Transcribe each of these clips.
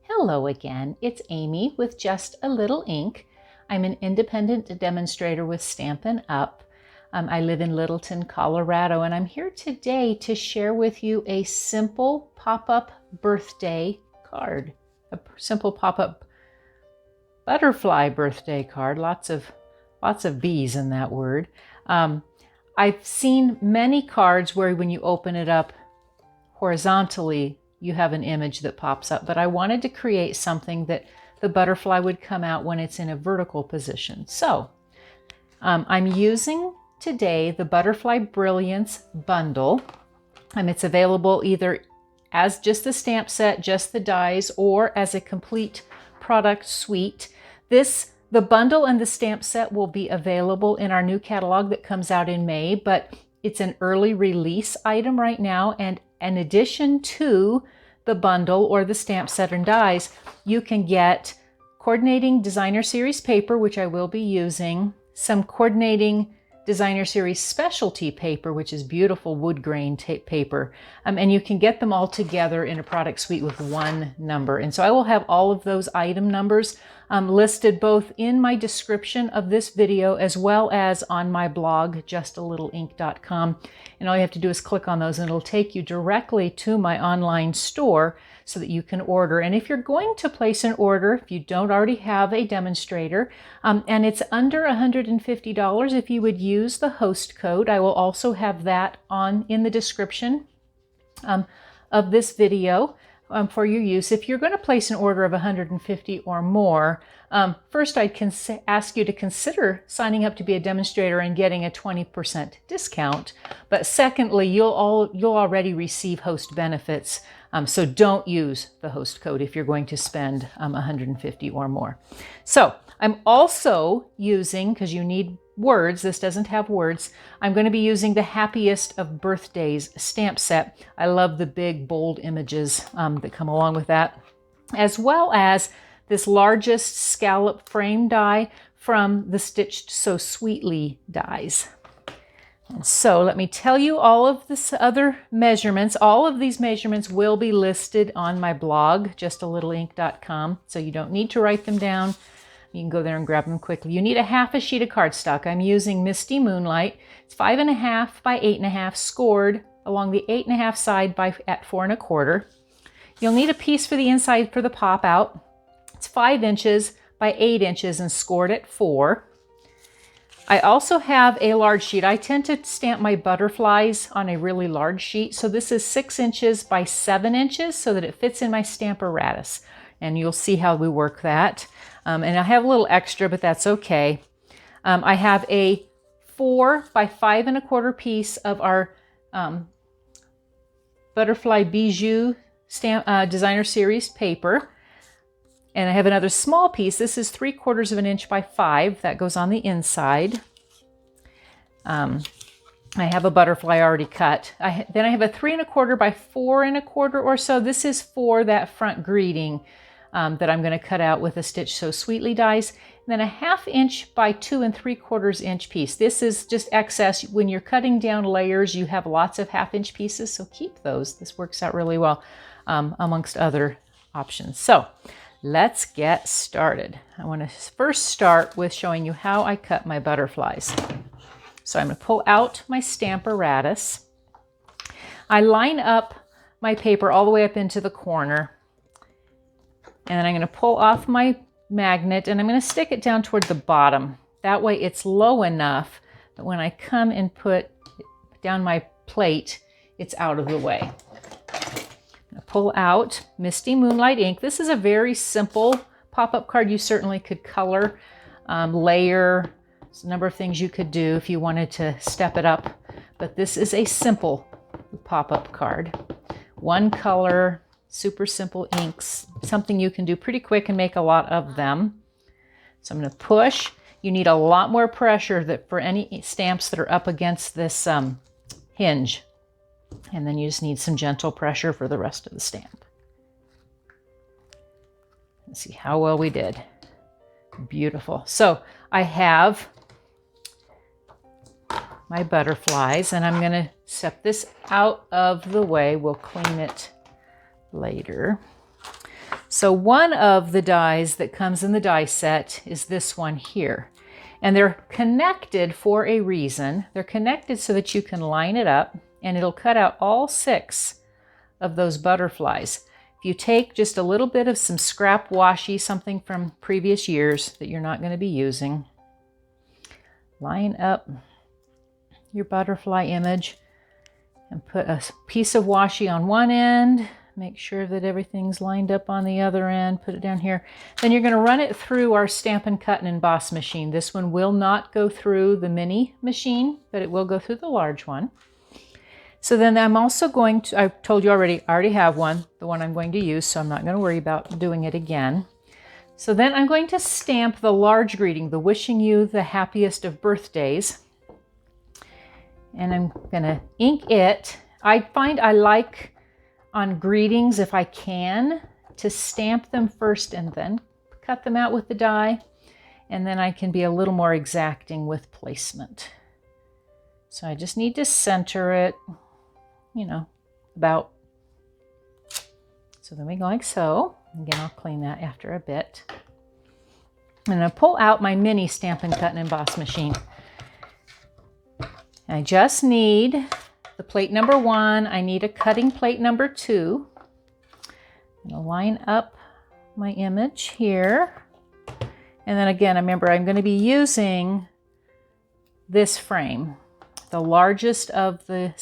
Hello again, it's Amy with Just a Little Ink. I'm an independent demonstrator with Stampin' Up. I live in Littleton, Colorado, and I'm here today to share with you a simple pop-up birthday card. A simple pop-up butterfly birthday card. Lots of B's in that word. I've seen many cards where when you open it up horizontally, you have an image that pops up, but I wanted to create something that the butterfly would come out when it's in a vertical position. So I'm using today the Butterfly Brilliance bundle. It's available either as just the stamp set, just the dies, or as a complete product suite. The bundle and the stamp set will be available in our new catalog that comes out in May, but it's an early release item right now, and in addition to the bundle or the stamp set and dies, you can get coordinating designer series paper, which I will be using, some coordinating designer series specialty paper, which is beautiful wood grain paper, and you can get them all together in a product suite with one number. And so I will have all of those item numbers listed both in my description of this video as well as on my blog, justalittle.ink.com. And all you have to do is click on those and it'll take you directly to my online store so that you can order. And if you're going to place an order, if you don't already have a demonstrator, and it's under $150, if you would use the host code, I will also have that in the description of this video for your use. If you're going to place an order of $150 or more, first I'd ask you to consider signing up to be a demonstrator and getting a 20% discount. But secondly, you'll already receive host benefits. So don't use the host code if you're going to spend $150 or more. So I'm also using, because you need words, this doesn't have words, I'm going to be using the Happiest of Birthdays stamp set. I love the big bold images that come along with that, as well as this largest scallop frame die from the Stitched So Sweetly dies. And so let me tell you all of this other measurements. All of these measurements will be listed on my blog, justalittle.ink.com, so you don't need to write them down. You can go there and grab them quickly. You need a half a sheet of cardstock. I'm using Misty Moonlight. It's 5.5 by 8.5 scored along the 8.5 side at 4 1/4. You'll need a piece for the inside for the pop out. It's 5 inches by 8 inches and scored at 4. I also have a large sheet. I tend to stamp my butterflies on a really large sheet. So this is 6 inches by 7 inches so that it fits in my Stamparatus. And you'll see how we work that. And I have a little extra, but that's okay. I have a 4 by 5 1/4 piece of our Butterfly Bijou Designer Series paper. And I have another small piece. This is 3/4 of an inch by 5. That goes on the inside. I have a butterfly already cut. Then I have a 3 1/4 by 4 1/4 or so. This is for that front greeting that I'm going to cut out with a Stitch So Sweetly dies. And then a 1/2 inch by 2 3/4 inch piece. This is just excess. When you're cutting down layers, you have lots of 1/2 inch pieces, so keep those. This works out really well amongst other options. So let's get started. I want to first start with showing you how I cut my butterflies. So I'm going to pull out my Stamparatus. I line up my paper all the way up into the corner. And then I'm going to pull off my magnet and I'm going to stick it down toward the bottom. That way it's low enough that when I come and put down my plate, it's out of the way. Pull out Misty Moonlight ink. This is a very simple pop-up card. You certainly could color, layer. There's a number of things you could do if you wanted to step it up. But this is a simple pop-up card. One color, super simple inks, something you can do pretty quick and make a lot of them. So I'm going to push. You need a lot more pressure for any stamps that are up against this hinge. And then you just need some gentle pressure for the rest of the stamp. Let's see how well we did. Beautiful. So I have my butterflies and I'm going to set this out of the way. We'll clean it later. So one of the dies that comes in the die set is this one here. And they're connected for a reason. They're connected so that you can line it up and it'll cut out all 6 of those butterflies. If you take just a little bit of some scrap washi, something from previous years that you're not going to be using, line up your butterfly image and put a piece of washi on one end. Make sure that everything's lined up on the other end. Put it down here. Then you're going to run it through our Stampin' Cut and Emboss machine. This one will not go through the mini machine, but it will go through the large one. So then I'm also going to, I told you already, I already have one, the one I'm going to use, so I'm not going to worry about doing it again. So then I'm going to stamp the large greeting, the wishing you the happiest of birthdays. And I'm going to ink it. I find I like on greetings, if I can, to stamp them first and then cut them out with the die. And then I can be a little more exacting with placement. So I just need to center it, you know, about. So then we go like so. Again, I'll clean that after a bit. And I pull out my mini Stampin' Cut and Emboss machine. I just need the plate number 1. I need a cutting plate number 2. I'm going to line up my image here. And then again, remember, I'm going to be using this frame, the largest of the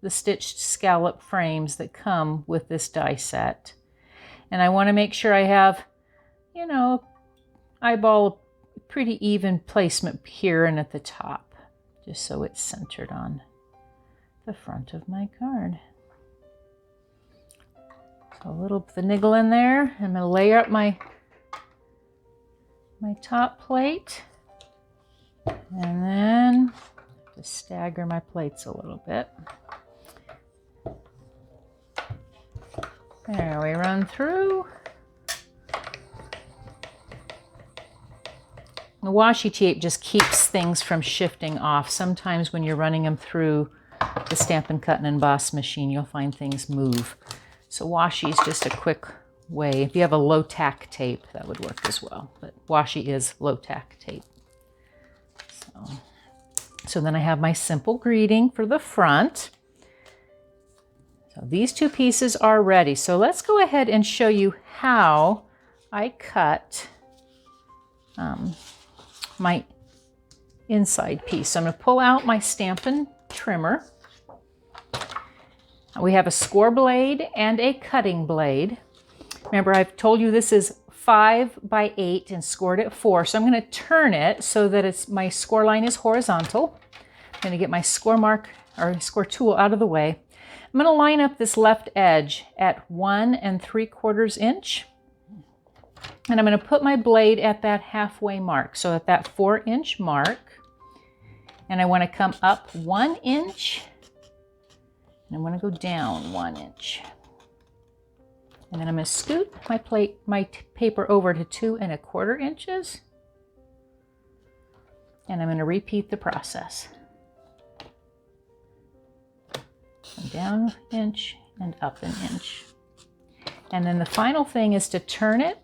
stitched scallop frames that come with this die set. And I want to make sure I have, you know, eyeball a pretty even placement here and at the top, just so it's centered on the front of my card. So a little finagle in there. I'm going to layer up my top plate, and then just stagger my plates a little bit. There we run through. The washi tape just keeps things from shifting off. Sometimes when you're running them through the Stampin' Cut and Emboss machine, you'll find things move. So washi is just a quick way. If you have a low tack tape, that would work as well. But washi is low tack tape. So then I have my simple greeting for the front. So these 2 pieces are ready. So let's go ahead and show you how I cut my inside piece. So I'm going to pull out my Stampin' trimmer. We have a score blade and a cutting blade. Remember, I've told you this is 5 by 8 and scored at 4. So I'm going to turn it so that my score line is horizontal. I'm going to get my score mark or score tool out of the way. I'm going to line up this left edge at 1 3/4 inch. And I'm going to put my blade at that halfway mark, so at that 4-inch mark. And I want to come up 1 inch, and I want to go down 1 inch. And then I'm going to scoot my paper over to 2 1/4 inches. And I'm going to repeat the process. And down 1 inch and up 1 inch. And then the final thing is to turn it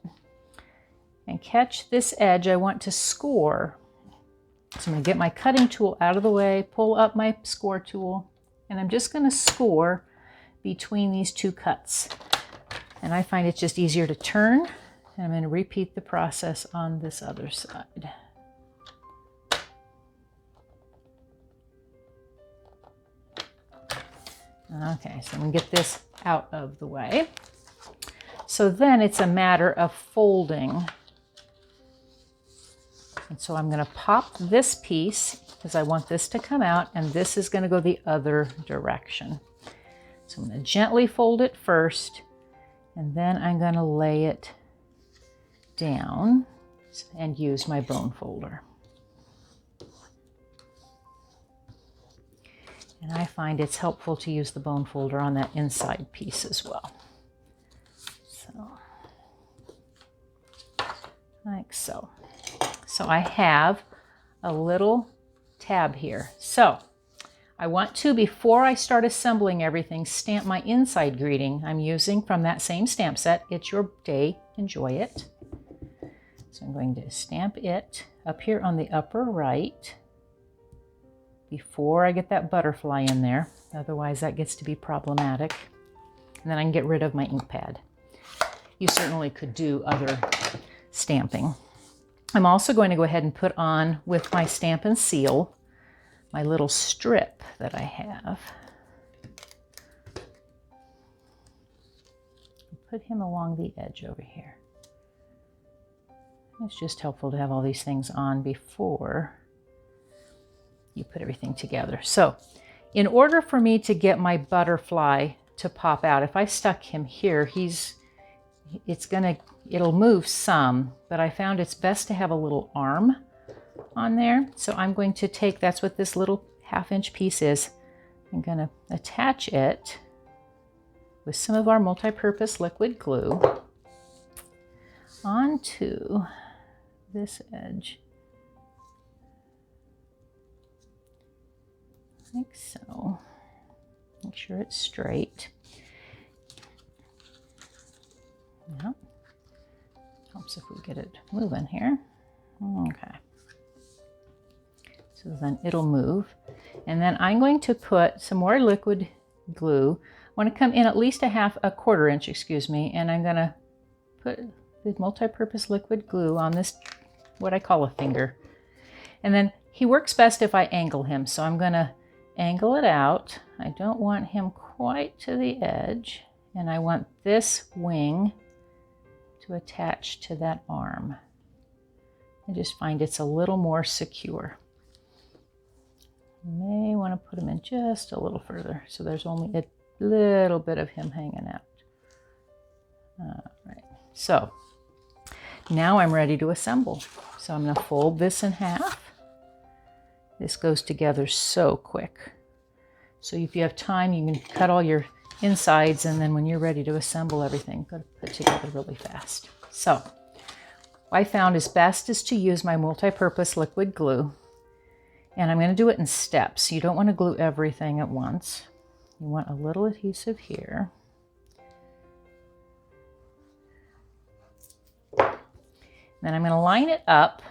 and catch this edge I want to score. So I'm going to get my cutting tool out of the way, pull up my score tool, and I'm just going to score between these 2 cuts. And I find it's just easier to turn, and I'm going to repeat the process on this other side. Okay, so I'm going to get this out of the way. So then it's a matter of folding. And so I'm going to pop this piece because I want this to come out, and this is going to go the other direction. So I'm going to gently fold it first, and then I'm going to lay it down and use my bone folder. And I find it's helpful to use the bone folder on that inside piece as well. So, like so. So I have a little tab here. So I want to, before I start assembling everything, stamp my inside greeting I'm using from that same stamp set. It's your day, enjoy it. So I'm going to stamp it up here on the upper right before I get that butterfly in there. Otherwise that gets to be problematic. And then I can get rid of my ink pad. You certainly could do other stamping. I'm also going to go ahead and put on with my Stampin' Seal my little strip that I have. Put him along the edge over here. It's just helpful to have all these things on before you put everything together. So in order for me to get my butterfly to pop out, if I stuck him here, it'll move some, but I found it's best to have a little arm on there. So I'm going to take, that's what this little 1/2-inch piece is. I'm going to attach it with some of our multi-purpose liquid glue onto this edge, like so. Make sure it's straight. Yeah. Helps if we get it moving here. Okay. So then it'll move. And then I'm going to put some more liquid glue. I want to come in at least a 1/4 inch, excuse me, and I'm going to put the multi-purpose liquid glue on this, what I call a finger. And then he works best if I angle him, so I'm going to angle it out. I don't want him quite to the edge, and I want this wing to attach to that arm. I just find it's a little more secure. You may want to put him in just a little further so there's only a little bit of him hanging out. All right, so now I'm ready to assemble. So I'm going to fold this in half. This goes together so quick. So if you have time, you can cut all your insides, and then when you're ready to assemble everything, go to put together really fast. So what I found is best is to use my multi-purpose liquid glue. And I'm going to do it in steps. You don't want to glue everything at once. You want a little adhesive here. Then I'm going to line it up.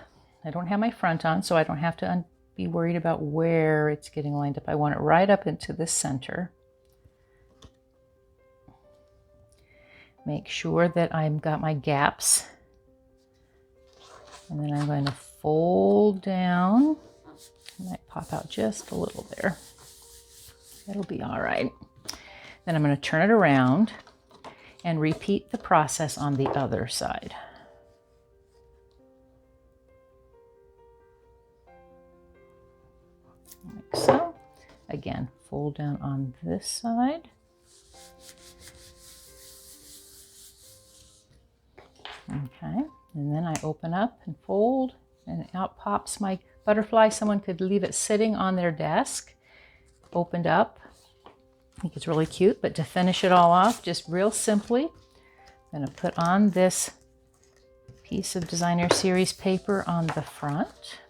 I don't have my front on, so I don't have to be worried about where it's getting lined up. I want it right up into the center. Make sure that I've got my gaps. And then I'm going to fold down. Might pop out just a little there. It'll be all right. Then I'm going to turn it around and repeat the process on the other side. Like so. Again, fold down on this side. Okay, and then I open up and fold, and out pops my butterfly. Someone could leave it sitting on their desk, opened up. I think it's really cute, but to finish it all off, just real simply, I'm going to put on this piece of Designer Series paper on the front.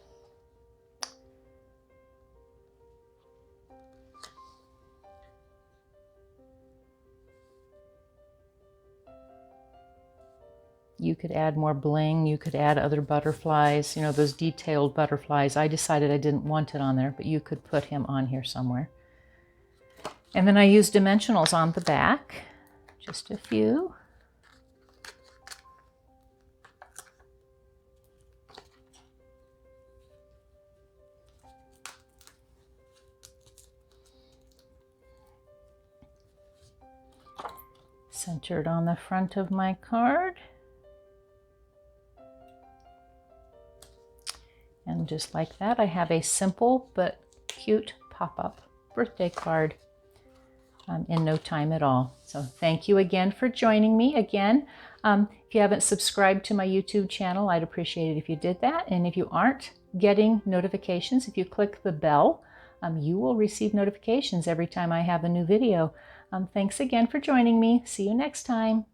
You could add more bling, you could add other butterflies, you know, those detailed butterflies. I decided I didn't want it on there, but you could put him on here somewhere. And then I used dimensionals on the back, just a few. Centered on the front of my card. And just like that, I have a simple but cute pop-up birthday card in no time at all. So thank you again for joining me again. If you haven't subscribed to my YouTube channel, I'd appreciate it if you did that. And if you aren't getting notifications, if you click the bell, you will receive notifications every time I have a new video. Thanks again for joining me. See you next time.